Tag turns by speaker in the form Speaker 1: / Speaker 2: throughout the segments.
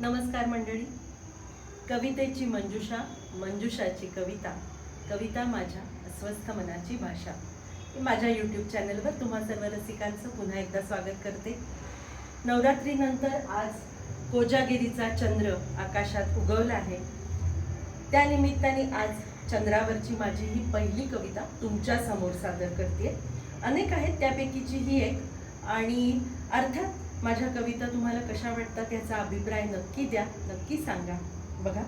Speaker 1: नमस्कार मंडळी. कवितेची मंजुषा, मंजुषाची कविता, कविता माझ्या अस्वस्थ मनाची भाषा. माझ्या यूट्यूब चॅनलवर तुम्हा सर्व रसिकांचं पुन्हा एकदा स्वागत करते. नवरात्रीनंतर आज कोजागिरीचा चंद्र आकाशात उगवला आहे. त्यानिमित्ताने आज चंद्रावरची माझी ही पहिली कविता तुमच्या समोर सादर करते. अनेक आहेत त्यापैकीची ही एक. आणि अर्थात माझ्या कविता तुम्हाला कशा वाटतात याचा अभिप्राय नक्की द्या, नक्की सांगा. बघा,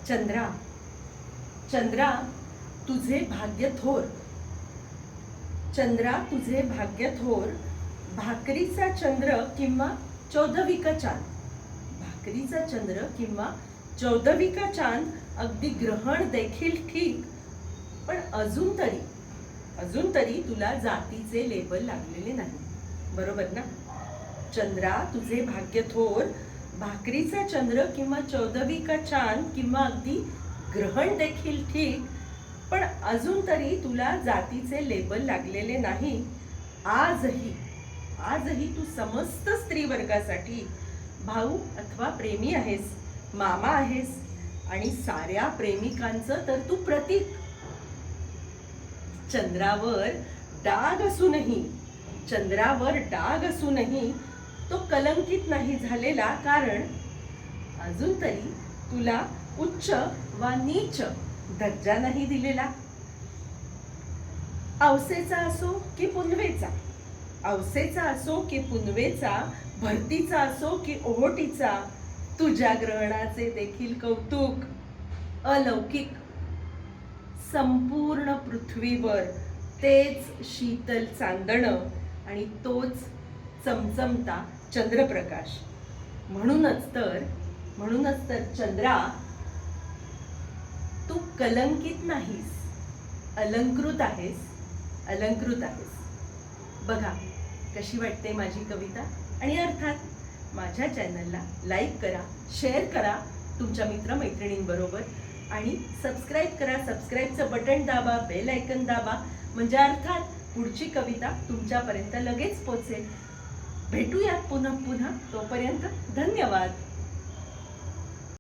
Speaker 1: चंद्रा चंद्रा तुझे भाग्य थोर, चंद्रा तुझे भाग्य थोर, भाकरीचा चंद्र किंवा चौदविका चांद, भाकरीचा चंद्र किंवा चौदविका चांद, अगदी ग्रहण देखील ठीक, पण अजून तरी तुला जातीचे लेबल लागलेले नाही. बरोबर ना? चंद्रा तुझे भाग्य थोर, भाकरीचा चंद्र किंवा चौदविका चांद किंवा अगदी ग्रहण देखील ठीक, पण अजून तरी तुला जातीचे लेबल लागलेले नाही. आजही तू समस्त स्त्री वर्गासाठी भाऊ अथवा प्रेमी आहेस, मामा आहेस, आणि साऱ्या प्रेमिकांचं तर तू प्रतीक. चंद्रावर डाग असूनही तो कलंकित नाही झालेला, कारण अजून तरी तुला उच्च वा नीच दर्जा नाही दिलेला. औसेचा असो की पुनवेचा, भरतीचा असो की ओहोटीचा, तुझ्या ग्रहणाचे देखील कौतुक. अलौकिक संपूर्ण पृथ्वीवर तेच शीतल चांदणं आणि तोच चमचमता चंद्रप्रकाश. म्हणूनच तर चंद्रा, तू कलंकित नाहीस, अलंकृत आहेस. बघा कशी वाटते माझी कविता. आणि अर्थात माझ्या चॅनलला लाईक करा, शेअर करा तुमच्या मित्रमैत्रिणींबरोबर, आणि सबस्क्राईब करा. सबस्क्राईबचं बटन दाबा, बेल आयकन दाबा, म्हणजे अर्थात पुढची कविता तुमच्यापर्यंत लगेच पोहोचेल. भेटूयात पुन्हा. तोपर्यंत धन्यवाद.